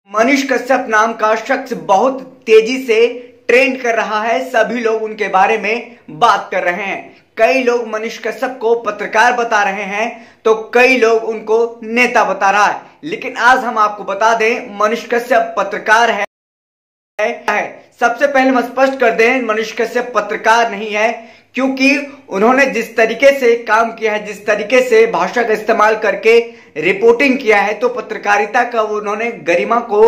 मनीष कश्यप नाम का शख्स बहुत तेजी से ट्रेंड कर रहा है। सभी लोग उनके बारे में बात कर रहे हैं। कई लोग मनीष कश्यप को पत्रकार बता रहे हैं तो कई लोग उनको नेता बता रहा है। लेकिन आज हम आपको बता दें, मनीष कश्यप पत्रकार है। सबसे पहले हम स्पष्ट कर दें, मनीष कश्यप पत्रकार नहीं है, क्योंकि उन्होंने जिस तरीके से काम किया है, जिस तरीके से भाषा का इस्तेमाल करके रिपोर्टिंग किया है, तो पत्रकारिता का उन्होंने गरिमा को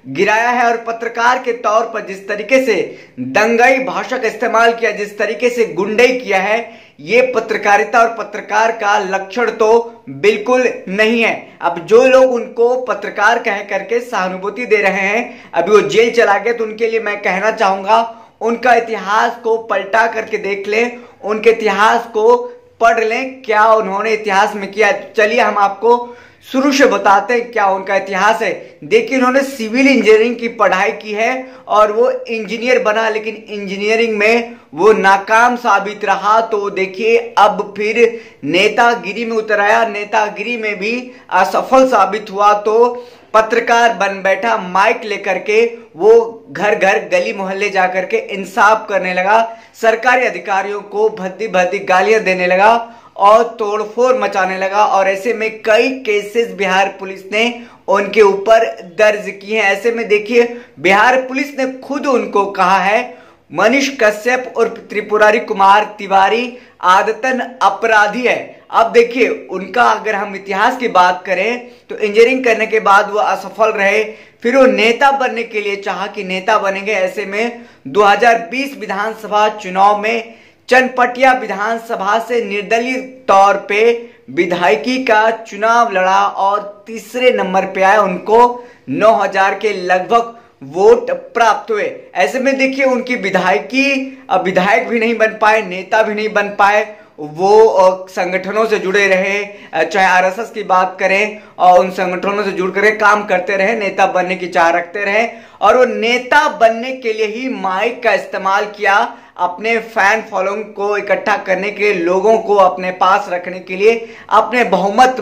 गिराया है। और पत्रकार के तौर पर जिस तरीके से दंगाई भाषा का इस्तेमाल किया, जिस तरीके से गुंडाई किया है, ये पत्रकारिता और पत्रकार का लक्षण तो बिल्कुल नहीं है। अब जो लोग उनको पत्रकार कह करके सहानुभूति दे रहे हैं, अभी वो जेल चला गए, तो उनके लिए मैं कहना चाहूंगा, उनका इतिहास को पलटा करके देख लें, उनके इतिहास को पढ़ लें, क्या उन्होंने इतिहास में किया। चलिए हम आपको शुरू से बताते हैं क्या उनका इतिहास है। देखिए, उन्होंने सिविल इंजीनियरिंग की पढ़ाई की है और वो इंजीनियर बना, लेकिन इंजीनियरिंग में वो नाकाम साबित रहा। तो देखिए, अब फिर नेतागिरी में उतर आया, नेतागिरी में भी असफल साबित हुआ, तो पत्रकार बन बैठा। माइक लेकर के वो घर घर गली मोहल्ले जाकर के इंसाफ करने लगा, सरकारी अधिकारियों को भद्दी भद्दी गालियां देने लगा और तोड़फोड़ मचाने लगा। और ऐसे में कई केसेस बिहार पुलिस ने उनके ऊपर दर्ज किए हैं। ऐसे में देखिए, बिहार पुलिस ने खुद उनको कहा है, मनीष कश्यप और त्रिपुरारी कुमार तिवारी आदतन अपराधी है। अब देखिए, उनका अगर हम इतिहास की बात करें तो इंजीनियरिंग करने के बाद वो असफल रहे, फिर वो नेता बनने के लिए चाहा कि नेता बनेंगे। ऐसे में 2020 विधानसभा चुनाव में चनपटिया विधानसभा से निर्दलीय तौर पे विधायकी का चुनाव लड़ा और तीसरे नंबर पे आए। उनको 9000 के लगभग वोट प्राप्त हुए। ऐसे में देखिए, उनकी विधायकी, अब विधायक भी नहीं बन पाए, नेता भी नहीं बन पाए, वो संगठनों से जुड़े रहे, चाहे आरएसएस की बात करें, और उन संगठनों से जुड़ कर काम करते रहे, नेता बनने की चाह रखते रहे। और वो नेता बनने के लिए ही माइक का इस्तेमाल किया, अपने फैन फॉलोइंग को इकट्ठा करने के लिए, लोगों को अपने पास रखने के लिए, अपने बहुमत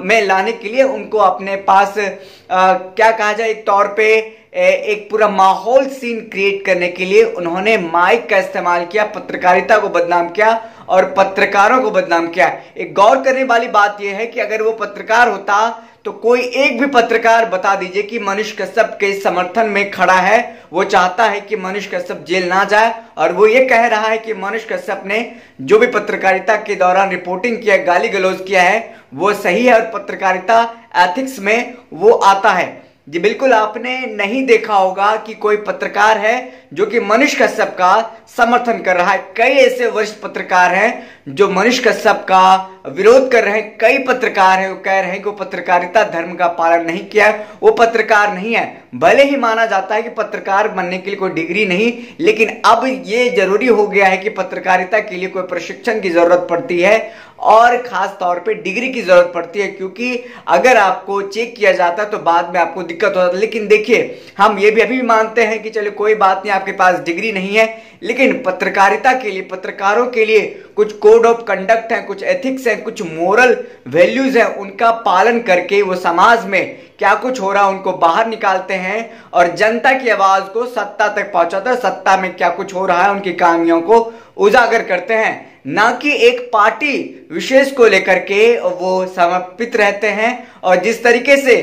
में लाने के लिए, उनको अपने पास क्या कहा जाए, एक तौर पे एक पूरा माहौल सीन क्रिएट करने के लिए उन्होंने माइक का इस्तेमाल किया, पत्रकारिता को बदनाम किया और पत्रकारों को बदनाम किया। एक गौर करने वाली बात यह है कि अगर वो पत्रकार होता तो कोई एक भी पत्रकार बता दीजिए कि मनीष कश्यप के समर्थन में खड़ा है, वो चाहता है कि मनीष कश्यप जेल ना जाए, और वो ये कह रहा है कि मनीष कश्यप ने जो भी पत्रकारिता के दौरान रिपोर्टिंग किया, गाली गलौज किया है, वो सही है और पत्रकारिता एथिक्स में वो आता है। जी बिल्कुल, आपने नहीं देखा होगा कि कोई पत्रकार है जो कि मनीष कश्यप का समर्थन कर रहा है। कई ऐसे वरिष्ठ पत्रकार हैं जो मनीष कश्यप का विरोध कर रहे हैं। कई पत्रकार हैं, वो कह रहे हैं कि वो पत्रकारिता धर्म का पालन नहीं किया, वो पत्रकार नहीं है। भले ही माना जाता है कि पत्रकार बनने के लिए कोई डिग्री नहीं, लेकिन अब ये जरूरी हो गया है कि पत्रकारिता के लिए कोई प्रशिक्षण की जरूरत पड़ती है और खास तौर पे डिग्री की जरूरत पड़ती है, क्योंकि अगर आपको चेक किया जाता है तो बाद में आपको दिक्कत हो जाती है। लेकिन देखिए, हम ये भी अभी मानते हैं कि चलो कोई बात नहीं, आपके पास डिग्री नहीं है, लेकिन पत्रकारिता के लिए, पत्रकारों के लिए कुछ कोड ऑफ कंडक्ट है, कुछ एथिक्स है, कुछ मोरल वैल्यूज है, उनका पालन करके वो समाज में क्या कुछ हो रहा है उनको बाहर निकालते हैं और जनता की आवाज को सत्ता तक पहुंचाते हैं। सत्ता में क्या कुछ हो रहा है उनकी खामियों को उजागर करते हैं, ना कि एक पार्टी विशेष को लेकर के वो समर्पित रहते हैं। और जिस तरीके से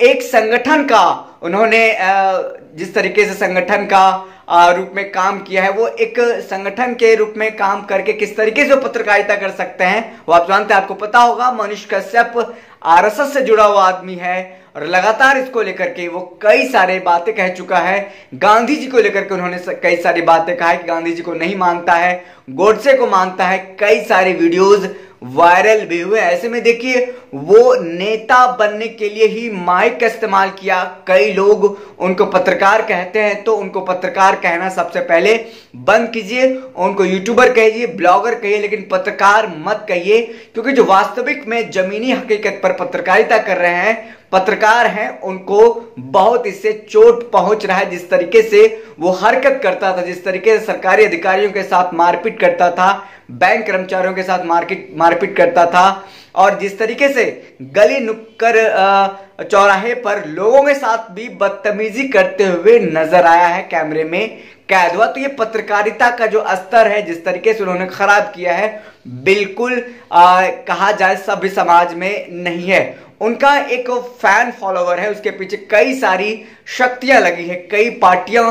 एक संगठन का उन्होंने जिस तरीके से संगठन का रूप में काम किया है, वो एक संगठन के रूप में काम करके किस तरीके से पत्रकारिता कर सकते हैं वो आप जानते हैं। आपको पता होगा, मनीष कश्यप आरएसएस से जुड़ा हुआ आदमी है और लगातार इसको लेकर के वो कई सारे बातें कह चुका है। गांधी जी को लेकर के उन्होंने कई सारी बातें कहा है कि गांधी जी को नहीं मानता है, गोडसे को मानता है। कई सारे वीडियोज वायरल भी हुए। ऐसे में देखिए, वो नेता बनने के लिए ही माइक का इस्तेमाल किया। कई लोग उनको पत्रकार कहते हैं, तो उनको पत्रकार कहना सबसे पहले बंद कीजिए, उनको यूट्यूबर कहिए, ब्लॉगर कहिए, लेकिन पत्रकार मत कहिए, क्योंकि जो वास्तविक में जमीनी हकीकत पर पत्रकारिता कर रहे हैं, पत्रकार हैं उनको बहुत इससे चोट पहुंच रहा है। जिस तरीके से वो हरकत करता था, जिस तरीके से सरकारी अधिकारियों के साथ मारपीट करता था, बैंक कर्मचारियों के साथ मारपीट करता था, और जिस तरीके से गली नुक्कड़ चौराहे पर लोगों के साथ भी बदतमीजी करते हुए नजर आया है, कैमरे में कैद हुआ। तो ये पत्रकारिता का जो स्तर है, जिस तरीके से उन्होंने खराब किया है, बिल्कुल कहा जाए सभ्य समाज में नहीं है। उनका एक फैन फॉलोवर है, उसके पीछे कई सारी शक्तियां लगी है, कई पार्टियां,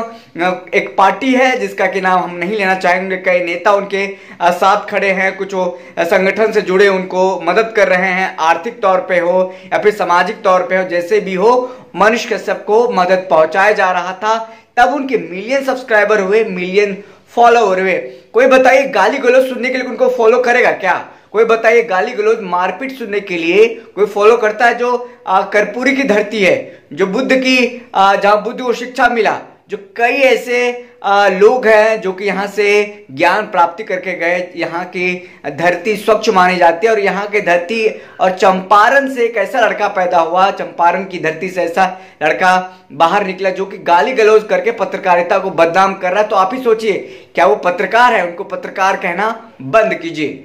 एक पार्टी है जिसका कि नाम हम नहीं लेना चाहेंगे, कई नेता उनके साथ खड़े हैं, कुछ संगठन से जुड़े उनको मदद कर रहे हैं, आर्थिक तौर पे हो या फिर सामाजिक तौर पे हो, जैसे भी हो मनीष कश्यप को मदद पहुंचाया जा रहा था। तब उनके मिलियन सब्सक्राइबर हुए, मिलियन फॉलोवर हुए। कोई बताइए गाली गलौज सुनने के लिए उनको फॉलो करेगा क्या? कोई बताइए गाली गलौज मारपीट सुनने के लिए कोई फॉलो करता है? जो कर्पूरी की धरती है, जो बुद्ध की जहां बुद्ध को शिक्षा मिला, जो कई ऐसे लोग हैं जो कि यहाँ से ज्ञान प्राप्ति करके गए, यहाँ की धरती स्वच्छ मानी जाती है, और यहाँ की धरती और चंपारण से एक ऐसा लड़का पैदा हुआ, चंपारण की धरती से ऐसा लड़का बाहर निकला जो कि गाली गलौज करके पत्रकारिता को बदनाम कर रहा है। तो आप ही सोचिए, क्या वो पत्रकार है? उनको पत्रकार कहना बंद कीजिए।